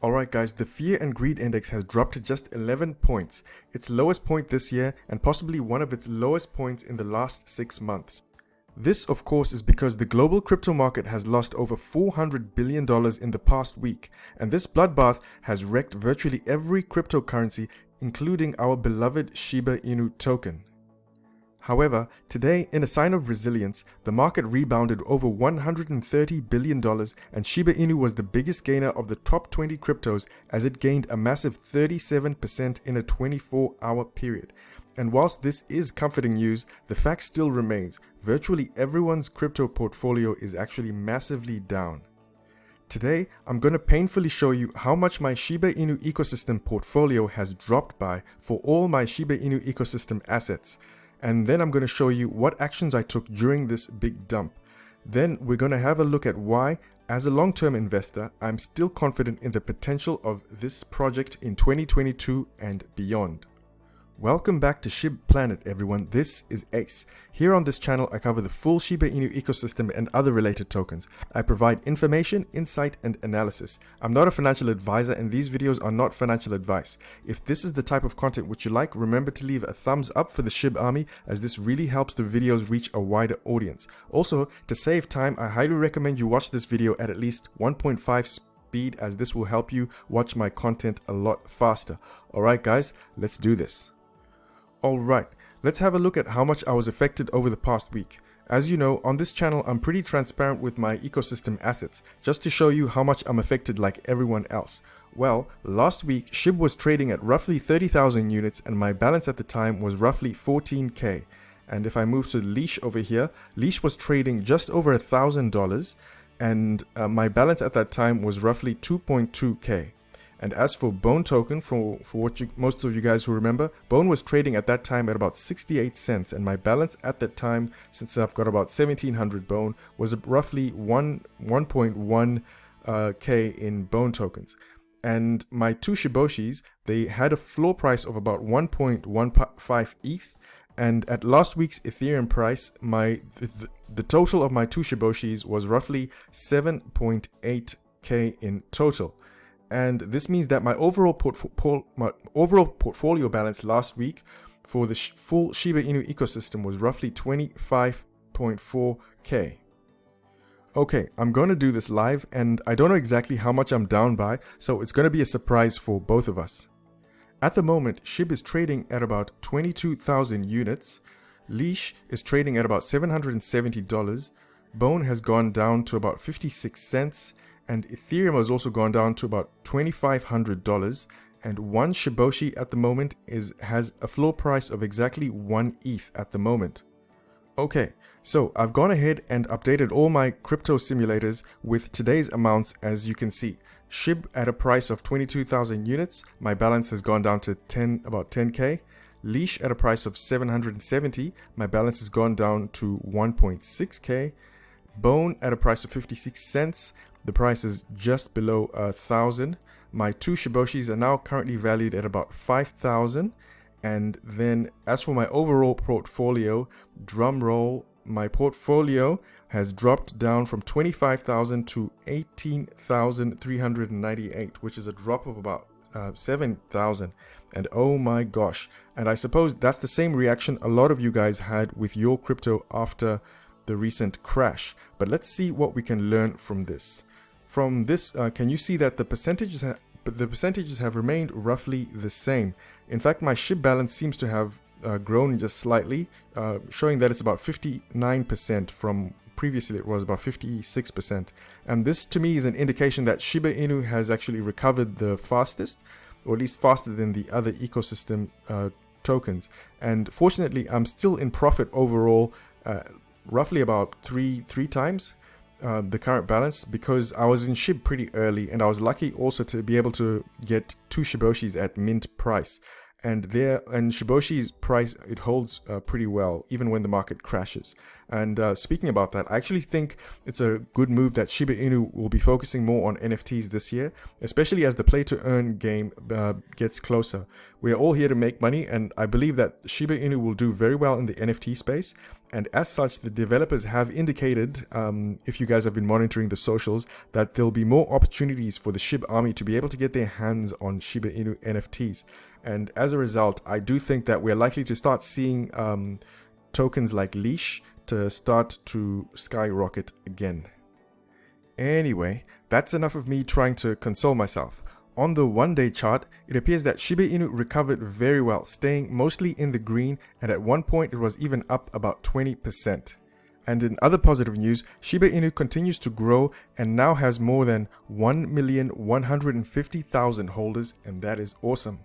Alright guys, the Fear and Greed Index has dropped to just 11 points, its lowest point this year and possibly one of its lowest points in the last 6 months. This of course is because the global crypto market has lost over $400 billion in the past week, and this bloodbath has wrecked virtually every cryptocurrency, including our beloved Shiba Inu token. However, today, in a sign of resilience, the market rebounded over $130 billion and Shiba Inu was the biggest gainer of the top 20 cryptos as it gained a massive 37% in a 24-hour period. And whilst this is comforting news, the fact still remains, virtually everyone's crypto portfolio is actually massively down. Today, I'm going to painfully show you how much my Shiba Inu ecosystem portfolio has dropped by for all my Shiba Inu ecosystem assets. And then I'm going to show you what actions I took during this big dump. Then we're going to have a look at why, as a long-term investor, I'm still confident in the potential of this project in 2022 and beyond. Welcome back to Shib Planet everyone, this is Ace. Here on this channel I cover the full Shiba Inu ecosystem and other related tokens. I provide information, insight and analysis. I'm not a financial advisor and these videos are not financial advice. If this is the type of content which you like, remember to leave a thumbs up for the Shib army as this really helps the videos reach a wider audience. Also, to save time, I highly recommend you watch this video at least 1.5 speed as this will help you watch my content a lot faster. Alright guys, let's do this. Alright, let's have a look at how much I was affected over the past week. As you know, on this channel I'm pretty transparent with my ecosystem assets, just to show you how much I'm affected like everyone else. Well, last week SHIB was trading at roughly 30,000 units and my balance at the time was roughly 14k. And if I move to LEASH over here, LEASH was trading just over $1,000 and my balance at that time was roughly 2.2k. And as for Bone token, for what most of you guys who remember, Bone was trading at that time at about 68 cents and my balance at that time, since I've got about 1700 Bone, was roughly 1.1k in Bone tokens. And my two Shiboshis, they had a floor price of about 1.15 ETH, and at last week's Ethereum price, the total of my two Shiboshis was roughly 7.8k in total. And this means that my overall portfolio balance last week for the full Shiba Inu ecosystem was roughly 25.4k. Okay, I'm going to do this live and I don't know exactly how much I'm down by, so it's going to be a surprise for both of us. At the moment, SHIB is trading at about 22,000 units, LEASH is trading at about $770, Bone has gone down to about 56 cents, and Ethereum has also gone down to about $2,500, and one Shiboshi at the moment has a floor price of exactly 1 ETH at the moment. Okay, so I've gone ahead and updated all my crypto simulators with today's amounts. As you can see, SHIB at a price of 22,000 units, my balance has gone down to about 10k. LEASH at a price of 770, my balance has gone down to 1.6k. Bone at a price of 56 cents, the price is just below 1,000. My two Shiboshis are now currently valued at about 5,000. And then as for my overall portfolio, drum roll, my portfolio has dropped down from 25,000 to 18,398, which is a drop of about 7,000. And oh my gosh. And I suppose that's the same reaction a lot of you guys had with your crypto after the recent crash. But let's see what we can learn from this. From this, can you see that the percentages have remained roughly the same? In fact, my SHIB balance seems to have grown just slightly, showing that it's about 59% from previously it was about 56%. And this to me is an indication that Shiba Inu has actually recovered the fastest, or at least faster than the other ecosystem tokens. And fortunately, I'm still in profit overall, roughly about three times the current balance, because I was in SHIB pretty early and I was lucky also to be able to get two Shiboshis at mint price. and Shiboshi's price, it holds pretty well even when the market crashes. And speaking about that, I actually think it's a good move that Shiba Inu will be focusing more on NFTs this year, especially as the play to earn game gets closer. We are all here to make money, and I believe that Shiba Inu will do very well in the NFT space. And as such, the developers have indicated, if you guys have been monitoring the socials, that there'll be more opportunities for the SHIB army to be able to get their hands on Shiba Inu NFTs. And as a result, I do think that we're likely to start seeing tokens like LEASH to start to skyrocket again. Anyway, that's enough of me trying to console myself. On the one-day chart, it appears that Shiba Inu recovered very well, staying mostly in the green, and at one point it was even up about 20%. And in other positive news, Shiba Inu continues to grow and now has more than 1,150,000 holders, and that is awesome.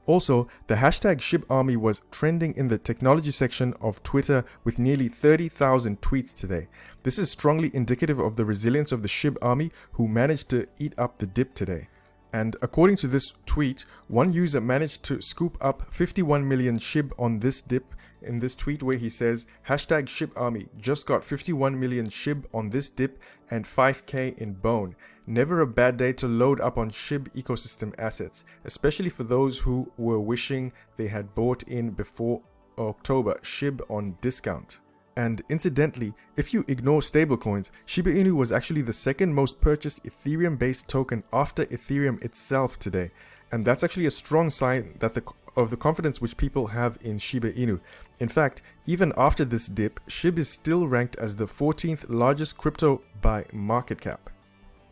Also, the hashtag ShibArmy was trending in the technology section of Twitter with nearly 30,000 tweets today. This is strongly indicative of the resilience of the SHIB army, who managed to eat up the dip today. And according to this tweet, one user managed to scoop up 51 million SHIB on this dip in this tweet, where he says, hashtag ShibArmy just got 51 million SHIB on this dip and 5k in bone. Never a bad day to load up on SHIB ecosystem assets, especially for those who were wishing they had bought in before October. SHIB on discount. And incidentally, if you ignore stablecoins, Shiba Inu was actually the second most purchased Ethereum-based token after Ethereum itself today. And that's actually a strong sign that of the confidence which people have in Shiba Inu. In fact, even after this dip, SHIB is still ranked as the 14th largest crypto by market cap.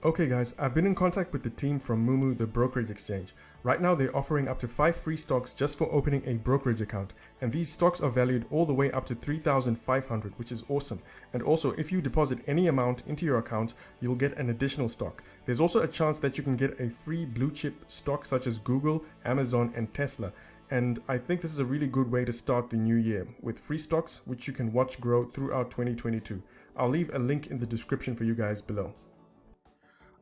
Okay guys, I've been in contact with the team from Mumu, the brokerage exchange. Right now they're offering up to 5 free stocks just for opening a brokerage account, and these stocks are valued all the way up to 3,500, which is awesome. And also, if you deposit any amount into your account, you'll get an additional stock. There's also a chance that you can get a free blue chip stock such as Google, Amazon and Tesla. And I think this is a really good way to start the new year with free stocks which you can watch grow throughout 2022. I'll leave a link in the description for you guys below.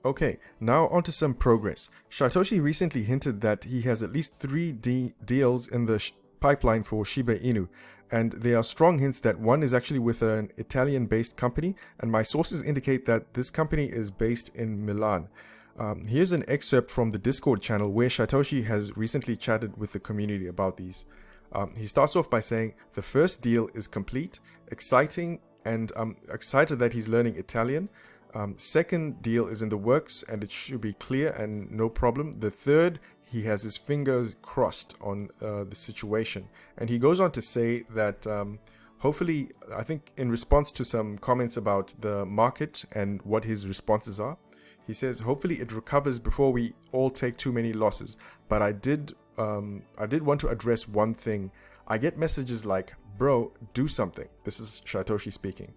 Okay, now onto some progress. Satoshi recently hinted that he has at least 3 deals in the pipeline for Shiba Inu, and there are strong hints that one is actually with an Italian-based company, and my sources indicate that this company is based in Milan. Here's an excerpt from the Discord channel where Satoshi has recently chatted with the community about these. He starts off by saying, "The first deal is complete, exciting, and I'm excited that he's learning Italian. Second deal is in the works and it should be clear and no problem. The third, he has his fingers crossed on the situation." And he goes on to say that hopefully, I think in response to some comments about the market and what his responses are, he says, hopefully it recovers before we all take too many losses. But I did want to address one thing. I get messages like, "Bro, do something." This is Satoshi speaking.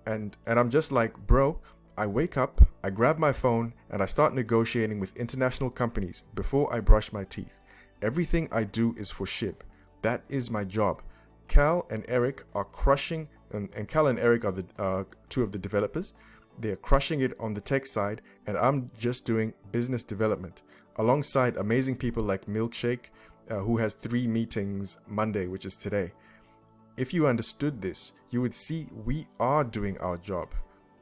And I'm just like, bro, I wake up, I grab my phone, and I start negotiating with international companies before I brush my teeth. Everything I do is for SHIB. That is my job. Cal and Eric are crushing, and Cal and Eric are the two of the developers. They're crushing it on the tech side, and I'm just doing business development alongside amazing people like Milkshake, who has 3 meetings Monday, which is today. If you understood this, you would see we are doing our job.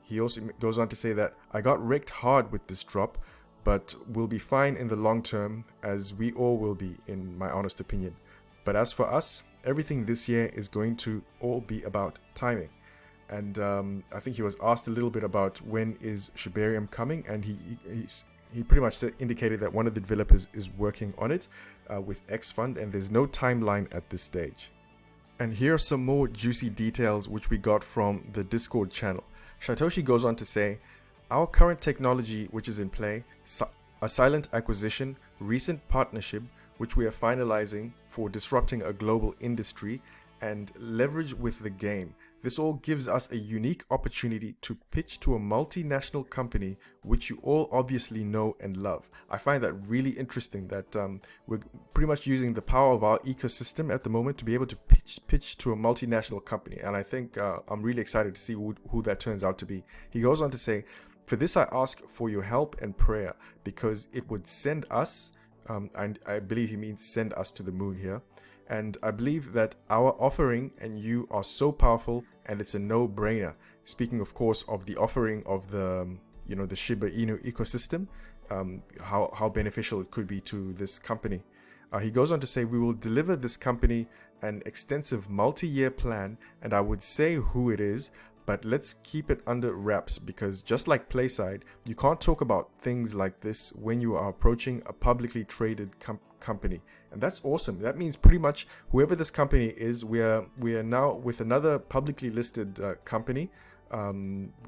He also goes on to say that I got wrecked hard with this drop, but we'll be fine in the long term, as we all will be, in my honest opinion. But as for us, everything this year is going to all be about timing. And I think he was asked a little bit about when is Shibarium coming, and he pretty much indicated that one of the developers is working on it with X Fund, and there's no timeline at this stage. And here are some more juicy details which we got from the Discord channel. Satoshi goes on to say, "Our current technology which is in play, a silent acquisition, recent partnership which we are finalizing for disrupting a global industry, and leverage with the game. This all gives us a unique opportunity to pitch to a multinational company which you all obviously know and love." I find that really interesting that we're pretty much using the power of our ecosystem at the moment to be able to pitch to a multinational company. And I think I'm really excited to see who that turns out to be. He goes on to say, "For this I ask for your help and prayer, because it would send us, and I believe he means send us to the moon here. And I believe that our offering and you are so powerful, and it's a no-brainer. Speaking, of course, of the offering of the, the Shiba Inu ecosystem, how beneficial it could be to this company. He goes on to say, we will deliver this company an extensive multi-year plan, and I would say who it is, but let's keep it under wraps, because just like Playside, you can't talk about things like this when you are approaching a publicly traded company. And that's awesome. That means pretty much whoever this company is, we are now with another publicly listed company,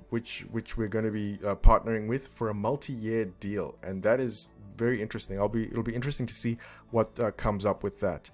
which we're going to be partnering with for a multi-year deal, and that is very interesting. It'll be interesting to see what comes up with that.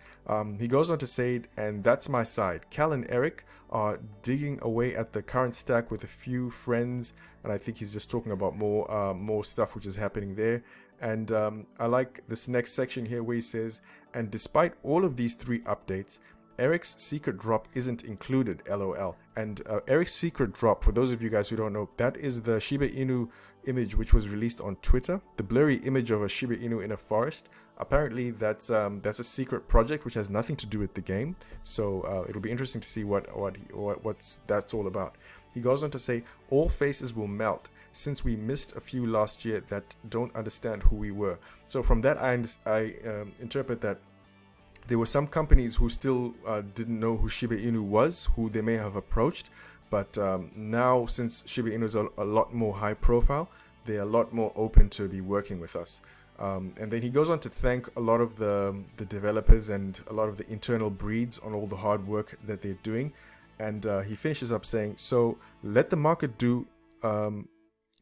He goes on to say, and that's my side. Cal and Eric are digging away at the current stack with a few friends, and I think he's just talking about more stuff which is happening there. And I like this next section here where he says, and despite all of these 3 updates, Eric's secret drop isn't included, LOL. And Eric's secret drop, for those of you guys who don't know, that is the Shiba Inu image which was released on Twitter, the blurry image of a Shiba Inu in a forest. Apparently that's a secret project which has nothing to do with the game, so it'll be interesting to see what's that's all about. He goes on to say, all faces will melt since we missed a few last year that don't understand who we were. So from that I interpret that there were some companies who still didn't know who Shiba Inu was, who they may have approached, but now since Shiba Inu is a lot more high profile, they're a lot more open to be working with us. And then he goes on to thank a lot of the developers and a lot of the internal breeds on all the hard work that they're doing. And he finishes up saying, so let the market do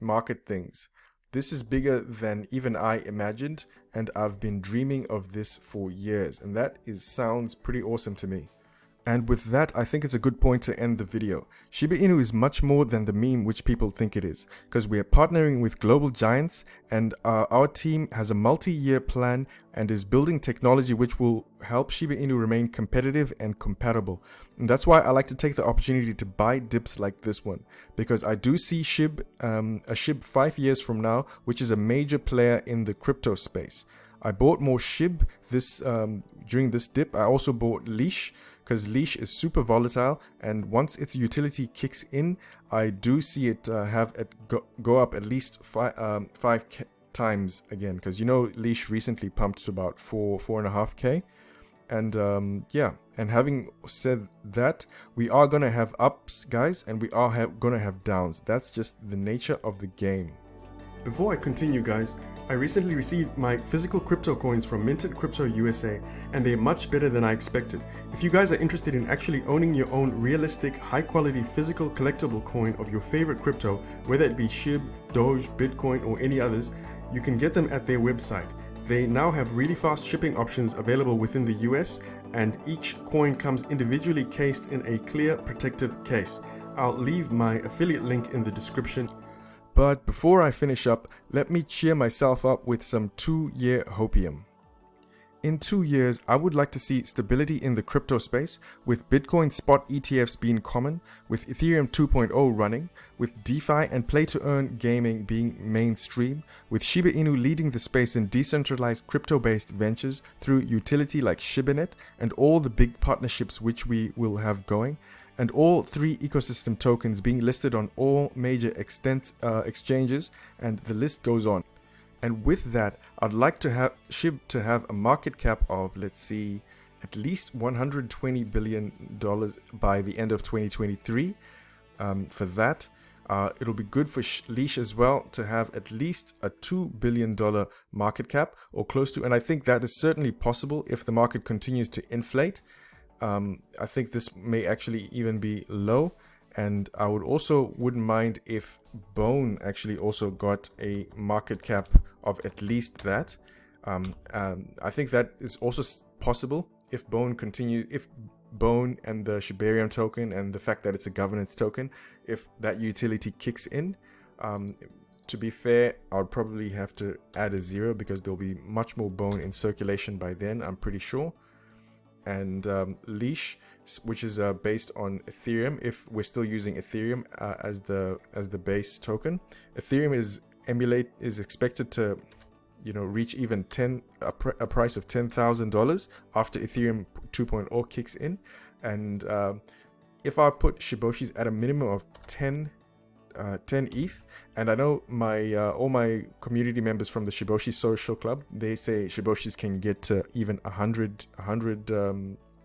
market things. This is bigger than even I imagined, and I've been dreaming of this for years. And that sounds pretty awesome to me. And with that, I think it's a good point to end the video. Shiba Inu is much more than the meme which people think it is, because we are partnering with global giants, and our team has a multi-year plan and is building technology which will help Shiba Inu remain competitive and compatible. And that's why I like to take the opportunity to buy dips like this one, because I do see a SHIB 5 years from now, which is a major player in the crypto space. I bought more SHIB during this dip. I also bought LEASH, because LEASH is super volatile, and once its utility kicks in, I do see it go up at least 5 times again, because LEASH recently pumped to about 4.5k. And yeah, and having said that, we are gonna have ups, guys, and we are gonna have downs. That's just the nature of the game. Before I continue, guys, I recently received my physical crypto coins from Minted Crypto USA, and they're much better than I expected. If you guys are interested in actually owning your own realistic, high-quality physical collectible coin of your favorite crypto, whether it be SHIB, Doge, Bitcoin, or any others, you can get them at their website. They now have really fast shipping options available within the US, and each coin comes individually cased in a clear protective case. I'll leave my affiliate link in the description. But before I finish up, let me cheer myself up with some 2-year hopium. In 2 years, I would like to see stability in the crypto space, with Bitcoin spot ETFs being common, with Ethereum 2.0 running, with DeFi and play-to-earn gaming being mainstream, with Shiba Inu leading the space in decentralized crypto-based ventures through utility like ShibaNet and all the big partnerships which we will have going, and all 3 ecosystem tokens being listed on all major exchanges, and the list goes on. And with that, I'd like to have SHIB to have a market cap of, let's see, at least $120 billion by the end of 2023. For that, it'll be good for LEASH as well to have at least a $2 billion market cap or close to, and I think that is certainly possible if the market continues to inflate. I think this may actually even be low, and I wouldn't mind if Bone actually also got a market cap of at least that. I think that is also possible if Bone and the Shibarium token and the fact that it's a governance token, if that utility kicks in. To be fair, I'll probably have to add a 0 because there'll be much more Bone in circulation by then, I'm pretty sure. And LEASH, which is based on Ethereum, if we're still using Ethereum as the base token. Ethereum is expected to you know, reach even a price of $10,000 after Ethereum 2.0 kicks in. And if I put Shiboshis at a minimum of 10 ETH, and I know my all my community members from the Shiboshi Social Club, they say Shiboshis can get to even 100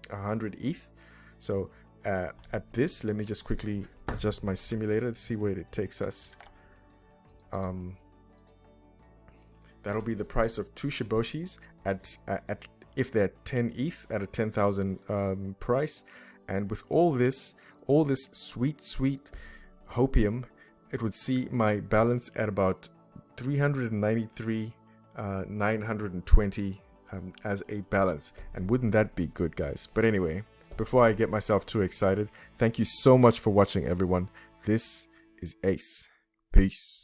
ETH. So at this, let me just quickly adjust my simulator to see where it takes us. That'll be the price of 2 Shiboshis at if they're 10 ETH at a 10,000 price. And with all this sweet hopium, it would see my balance at about 393,920 as a balance. And wouldn't that be good, guys? But anyway, before I get myself too excited, thank you so much for watching, everyone. This is Ace. Peace.